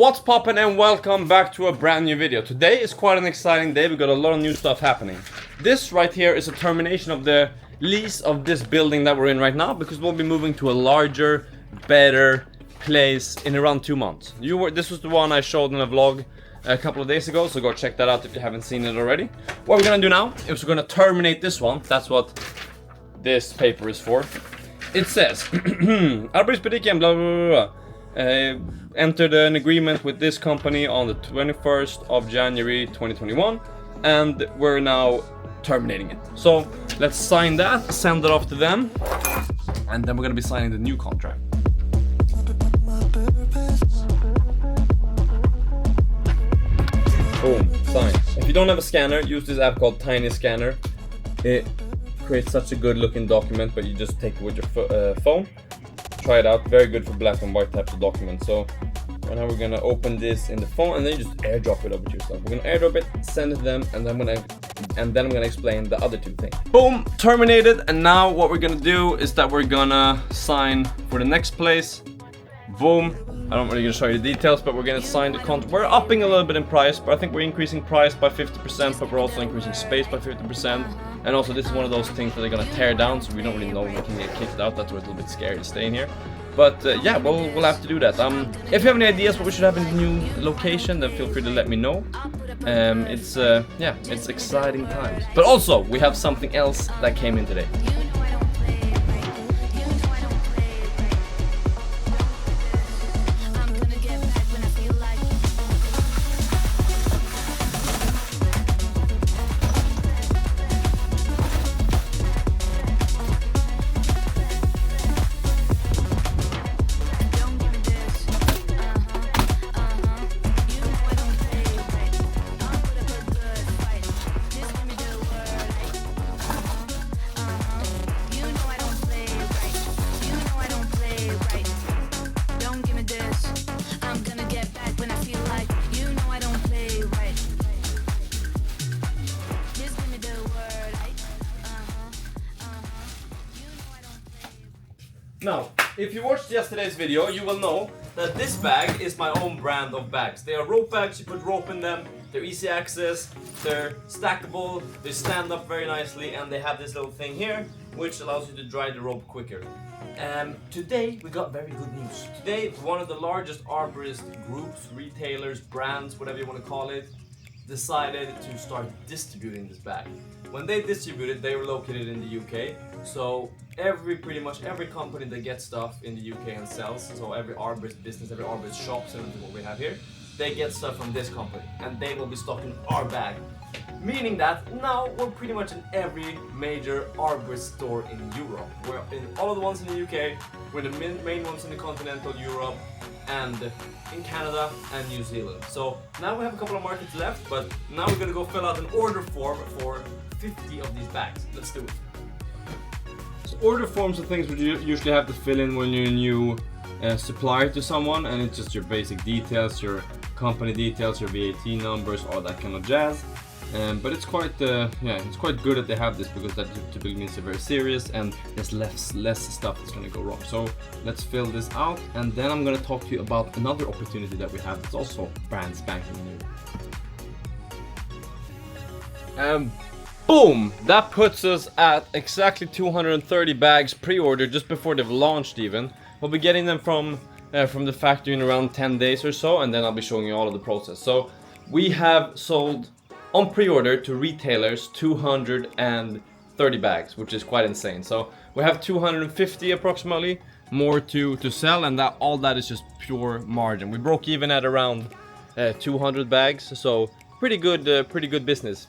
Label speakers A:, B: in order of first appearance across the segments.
A: What's poppin' and welcome back to a brand new video. Today is quite an exciting day. We got a lot of new stuff happening. This right here is a termination of the lease of this building that we're in right now, because we'll be moving to a larger, better place in around 2 months. This was the one I showed in a vlog a couple of days ago, so go check that out if you haven't seen it already. What we're gonna do now is we're gonna terminate this one. That's what this paper is for. It says Arbetsbediken blah blah blah. Entered an agreement with this company on the 21st of January 2021, and we're now terminating it. So let's sign that, send it off to them, and then we're gonna be signing the new contract. Boom, sign. If you don't have a scanner, use this app called Tiny Scanner. It creates such a good looking document, but you just take it with your phone. Try it out, very good for black and white types of documents. So right now we're gonna open this in the phone, and then you just airdrop it over to yourself. We're gonna airdrop it, send it to them, and then I'm gonna explain the other two things. Boom, terminated. And now what we're gonna do is that we're gonna sign for the next place. Boom. I don't really gonna show you the details, but we're gonna sign the contract. We're upping a little bit in price, but I think we're increasing price by 50%, but we're also increasing space by 50%. And also this is one of those things that they're gonna tear down, so we don't really know when we can get kicked out. That's why it's a little bit scary to stay in here. But yeah, we'll have to do that. If you have any ideas what we should have in the new location, then feel free to let me know. It's exciting times. But also, we have something else that came in today. Now, if you watched yesterday's video, you will know that this bag is my own brand of bags. They are rope bags, you put rope in them, they're easy access, they're stackable, they stand up very nicely, and they have this little thing here, which allows you to dry the rope quicker. Today, we got very good news. Today, one of the largest arborist groups, retailers, brands, whatever you want to call it, decided to start distributing this bag. When they distributed, they were located in the UK, so pretty much every company that gets stuff in the UK and sells, so every arborist business, every arborist shops, and what we have here, they get stuff from this company, and they will be stocking our bag. Meaning that now we're pretty much in every major arborist store in Europe. We're in all of the ones in the UK, we're the main ones in the continental Europe, and in Canada and New Zealand. So now we have a couple of markets left, but now we're gonna go fill out an order form for 50 of these bags. Let's do it. So order forms are things which you usually have to fill in when you're a new supplier to someone, and it's just your basic details, your company details, your VAT numbers, all that kind of jazz. But it's quite good that they have this, because that typically means they're very serious and there's less stuff that's gonna go wrong. So let's fill this out, and then I'm gonna talk to you about another opportunity that we have that's also brand spanking new. Boom! That puts us at exactly 230 bags pre-ordered just before they've launched even. We'll be getting them from the factory in around 10 days or so, and then I'll be showing you all of the process. So we have sold on pre-order to retailers 230 bags, which is quite insane. So we have 250 approximately more to sell, and all that is just pure margin. We broke even at around 200 bags, so pretty good business.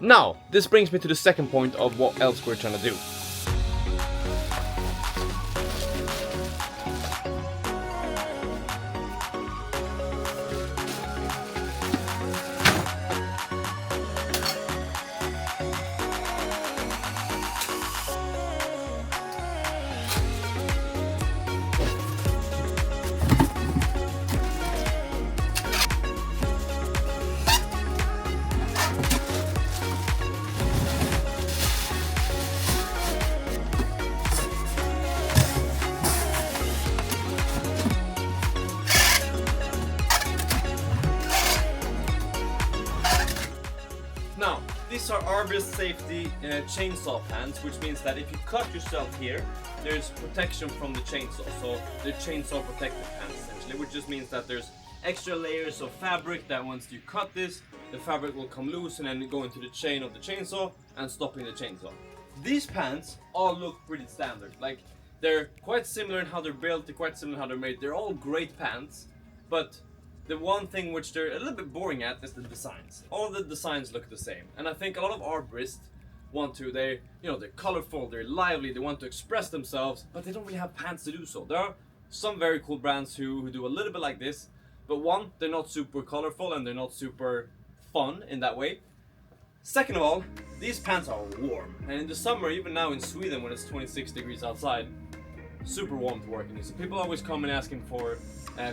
A: Now this brings me to the second point of what else we're trying to do. arborist safety chainsaw pants, which means that if you cut yourself here, there's protection from the chainsaw. So they're chainsaw protective pants essentially, which just means that there's extra layers of fabric that once you cut this, the fabric will come loose and then go into the chain of the chainsaw and stopping the chainsaw. These pants all look pretty standard. Like, they're quite similar in how they're built, they're quite similar in how they're made. They're all great pants, but the one thing which they're a little bit boring at is the designs. All of the designs look the same, and I think a lot of arborists want to. They're colorful, they're lively, they want to express themselves, but they don't really have pants to do so. There are some very cool brands who do a little bit like this, but one, they're not super colorful and they're not super fun in that way. Second of all, these pants are warm, and in the summer, even now in Sweden when it's 26 degrees outside, super warm to work in these. So people always come and asking for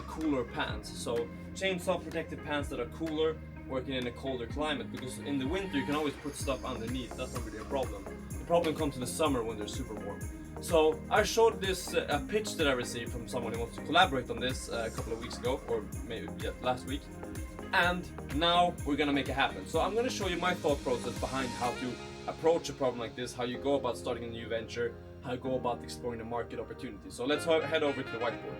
A: cooler pants. So chainsaw protective pants that are cooler, working in a colder climate, because in the winter you can always put stuff underneath. That's not really a problem. The problem comes in the summer when they're super warm. So I showed this a pitch that I received from someone who wants to collaborate on this a couple of weeks ago, or maybe last week. And now we're gonna make it happen. So I'm gonna show you my thought process behind how to approach a problem like this, how you go about starting a new venture, how you go about exploring the market opportunity. So let's head over to the whiteboard.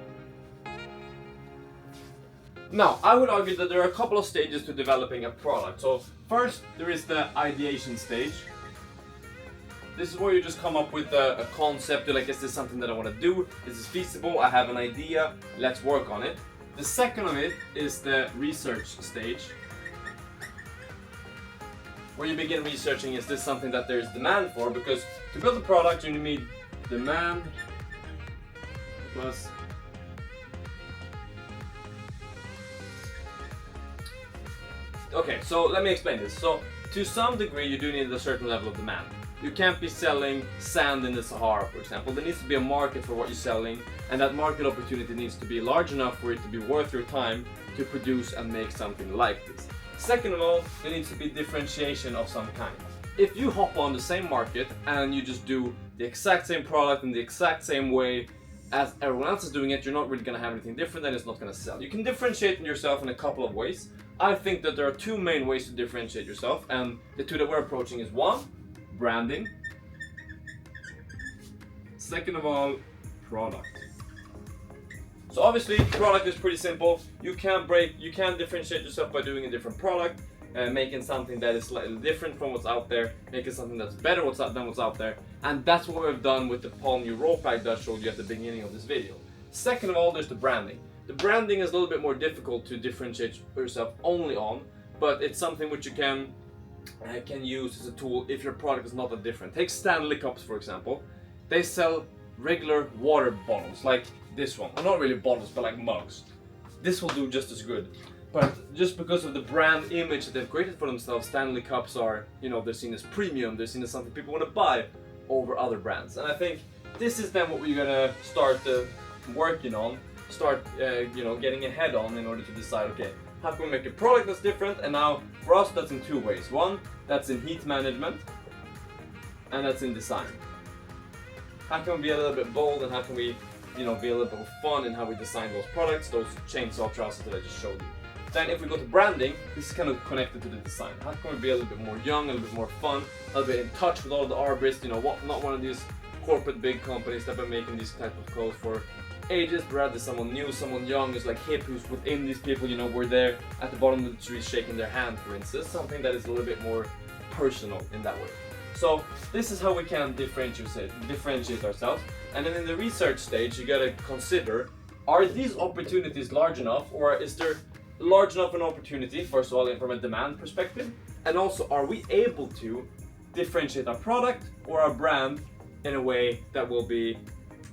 A: Now, I would argue that there are a couple of stages to developing a product. So first, there is the ideation stage. This is where you just come up with a concept. You're like, is this something that I want to do? Is this feasible? I have an idea. Let's work on it. The second of it is the research stage, where you begin researching, is this something that there's demand for? Because to build a product, you need demand plus okay, so let me explain this. So to some degree, you do need a certain level of demand. You can't be selling sand in the Sahara, for example. There needs to be a market for what you're selling, and that market opportunity needs to be large enough for it to be worth your time to produce and make something like this. Second of all, there needs to be differentiation of some kind. If you hop on the same market and you just do the exact same product in the exact same way as everyone else is doing it, you're not really going to have anything different and it's not going to sell. You can differentiate yourself in a couple of ways. I think that there are two main ways to differentiate yourself, and the two that we're approaching is one, branding. Second of all, product. So obviously, product is pretty simple. You can differentiate yourself by doing a different product, making something that is slightly different from what's out there, making something that's better than what's out there, and that's what we've done with the Palm New rope bag that I showed you at the beginning of this video. Second of all, there's the branding. The branding is a little bit more difficult to differentiate yourself only on, but it's something which you can use as a tool if your product is not that different. Take Stanley Cups for example. They sell regular water bottles like this one. Well, not really bottles, but like mugs. This will do just as good. But just because of the brand image that they've created for themselves, Stanley Cups are, they're seen as premium, they're seen as something people want to buy over other brands. And I think this is then what we're gonna start working on, getting ahead on in order to decide, okay, how can we make a product that's different? And now, for us, that's in two ways. One, that's in heat management, and that's in design. How can we be a little bit bold, and how can we, be a little bit fun in how we design those products, those chainsaw trousers that I just showed you. Then if we go to branding, this is kind of connected to the design. How can we be a little bit more young, a little bit more fun, a little bit in touch with all the arborists, not one of these corporate big companies that have been making these type of clothes for ages, but rather someone new, someone young, who's like hip, who's within these people, we're there at the bottom of the tree shaking their hand, for instance, something that is a little bit more personal in that way. So this is how we can differentiate ourselves. And then in the research stage, you gotta consider, are these opportunities large enough, or is there large enough an opportunity, first of all, from a demand perspective, and also, are we able to differentiate our product or our brand in a way that will be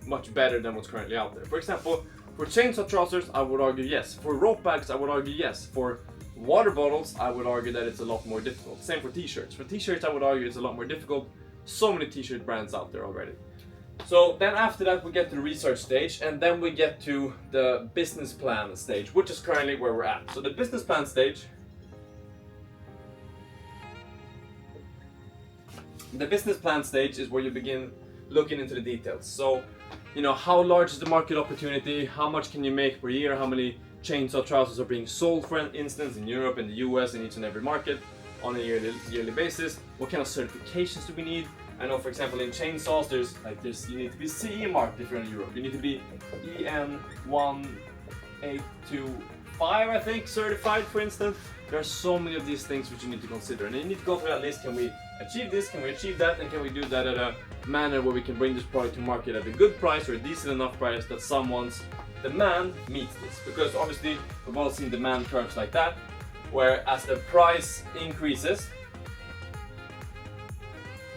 A: much better than what's currently out there. For example, for chainsaw trousers, I would argue yes. For rope bags, I would argue yes. For water bottles, I would argue that it's a lot more difficult. Same for t-shirts. For t-shirts, I would argue it's a lot more difficult. So many t-shirt brands out there already. So then after that, we get to the research stage, and then we get to the business plan stage, which is currently where we're at. So the business plan stage, is where you begin looking into the details. So, how large is the market opportunity? How much can you make per year? How many chainsaw trousers are being sold, for instance, in Europe, in the US, in each and every market? on a yearly basis. What kind of certifications do we need? I know, for example, in chainsaws, you need to be CE marked if you're in Europe. You need to be EN 1825, I think, certified, for instance. There are so many of these things which you need to consider, and you need to go through that list. Can we achieve this? Can we achieve that? And can we do that at a manner where we can bring this product to market at a good price or a decent enough price that someone's demand meets this? Because obviously we've all seen demand curves like that, where as the price increases,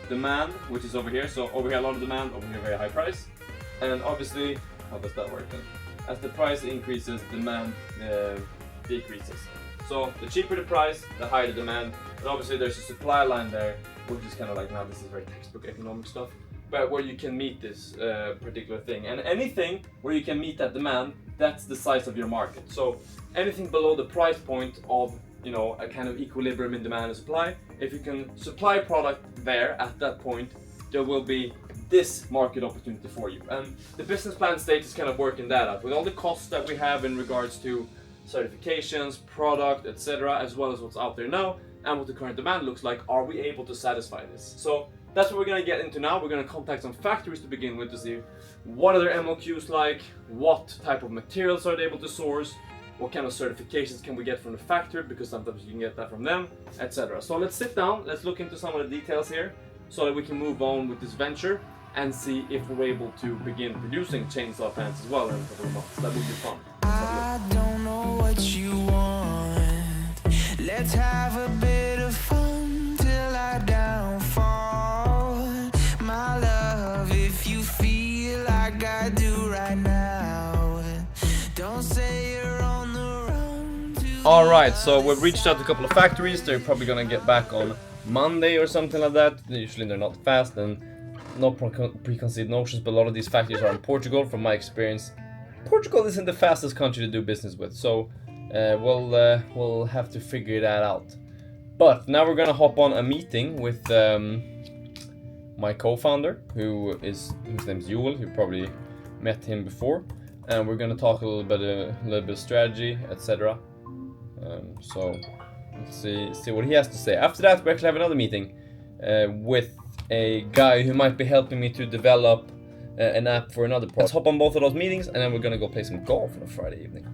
A: demand, which is over here, so over here a lot of demand, over here very high price, and obviously, how does that work then? As the price increases, demand decreases. So the cheaper the price, the higher the demand, and obviously there's a supply line there, which is kind of like, now this is very textbook economic stuff, but where you can meet this particular thing. And anything where you can meet that demand, that's the size of your market. So anything below the price point of, you know, a kind of equilibrium in demand and supply, if you can supply product there at that point, there will be this market opportunity for you. And the business plan stage is kind of working that out with all the costs that we have in regards to certifications, product, etc., as well as what's out there now and what the current demand looks like. Are we able to satisfy this? So that's what we're going to get into now. We're going to contact some factories to begin with to see what are their MOQs like, what type of materials are they able to source, what kind of certifications can we get from the factory, because sometimes you can get that from them, etc. So let's sit down, let's look into some of the details here so that we can move on with this venture and see if we're able to begin producing chainsaw pants as well in a couple of months. That would be fun.
B: I don't know what you want. Let's have a bit of fun till I downfall. My love, if you feel like I do right now, don't say you're on the run.
A: Alright, so we've reached out to a couple of factories. They're probably gonna get back on Monday or something like that. Usually they're not fast and no preconceived notions, but a lot of these factories are in Portugal. From my experience, Portugal isn't the fastest country to do business with, so we'll have to figure that out. But now we're gonna hop on a meeting with my co-founder, whose name is Joel. You probably met him before, and we're gonna talk a little bit of strategy, etc. So let's see what he has to say. After that, we actually have another meeting with a guy who might be helping me to develop an app for another project. Let's hop on both of those meetings, and then we're gonna go play some golf on a Friday evening.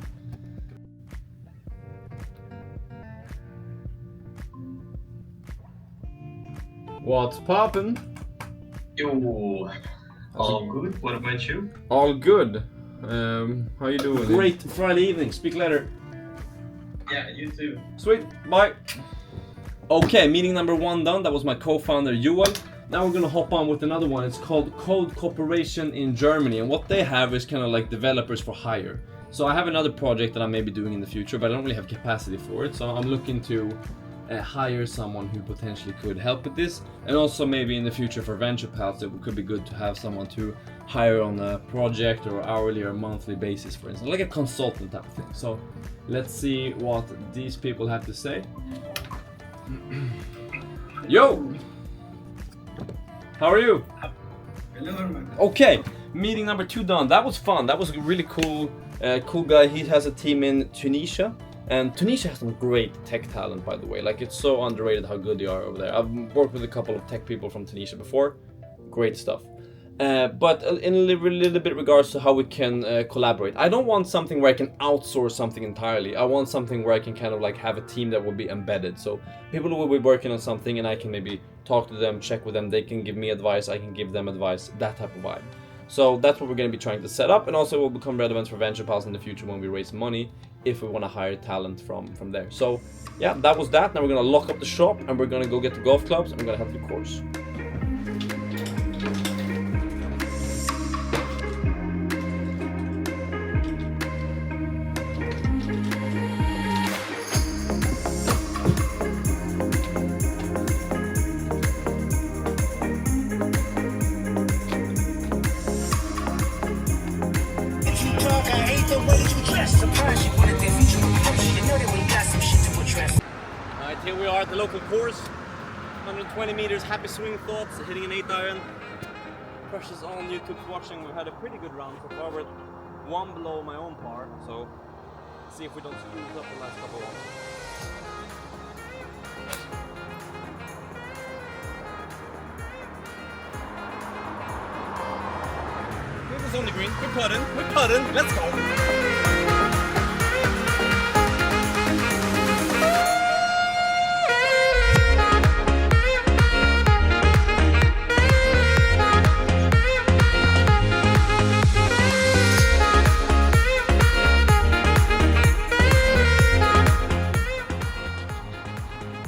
A: What's poppin'?
C: Yo, all good. What about you?
A: All good. How you doing? Great Friday evening. Speak later.
C: Yeah, you too.
A: Sweet. Bye. Okay, meeting number 1 done. That was my co-founder Joel. Now we're gonna hop on with another one. It's called Code Corporation in Germany, and what they have is kind of like developers for hire. So I have another project that I may be doing in the future, but I don't really have capacity for it. So I'm looking to hire someone who potentially could help with this, and also maybe in the future for venture pals, it could be good to have someone to hire on a project or hourly or monthly basis, for instance, like a consultant type of thing. So let's see what these people have to say. Yo! How are you?
D: Hello, man.
A: Okay, meeting number 2 done. That was fun. That was a really cool guy. He has a team in Tunisia, and Tunisia has some great tech talent, by the way. Like, it's so underrated how good they are over there. I've worked with a couple of tech people from Tunisia before. Great stuff. But in a little bit regards to how we can collaborate. I don't want something where I can outsource something entirely. I want something where I can kind of like have a team that will be embedded. So people who will be working on something and I can maybe talk to them, check with them, they can give me advice, I can give them advice, that type of vibe. So that's what we're going to be trying to set up, and also it will become relevant for venture pals in the future when we raise money, if we want to hire talent from there. So yeah, that was that. Now we're going to lock up the shop and we're going to go get the golf clubs and we're going to have the course. Alright, here we are at the local course. 120 meters, happy swing thoughts, hitting an 8-iron. Pressure's on, YouTube's watching. We've had a pretty good round so far. We're at 1 below my own par, so see if we don't screw it up the last couple of ones. it's on the green. We're putting. Let's go.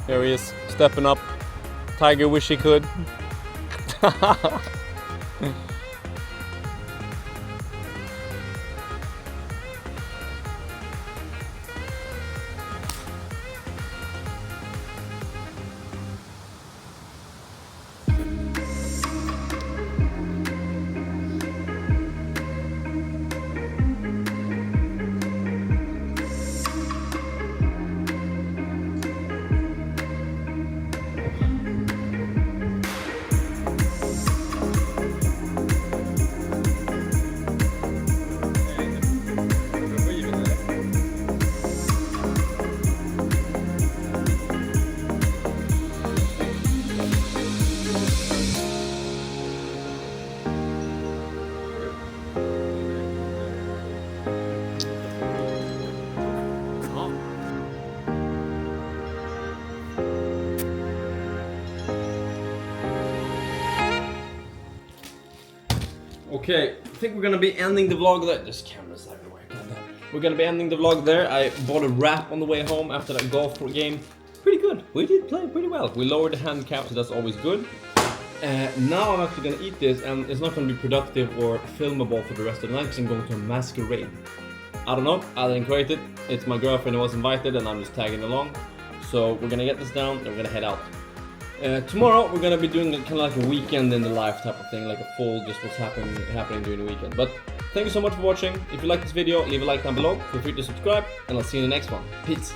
A: Here he is, stepping up. Tiger wish he could. Okay, I think we're gonna be ending the vlog there. There's cameras everywhere. We're gonna be ending the vlog there. I bought a wrap on the way home after that golf game. Pretty good. We did play pretty well. We lowered the handicap, so that's always good. Now I'm actually gonna eat this, and it's not gonna be productive or filmable for the rest of the night because I'm going to a masquerade. I don't know. I didn't create it. It's my girlfriend who was invited, and I'm just tagging along. So we're gonna get this down, and we're gonna head out. Tomorrow we're gonna be doing kind of like a weekend in the life type of thing, like a full just what's happening during the weekend. But thank you so much for watching. If you like this video, leave a like down below. Feel free to subscribe, and I'll see you in the next one. Peace.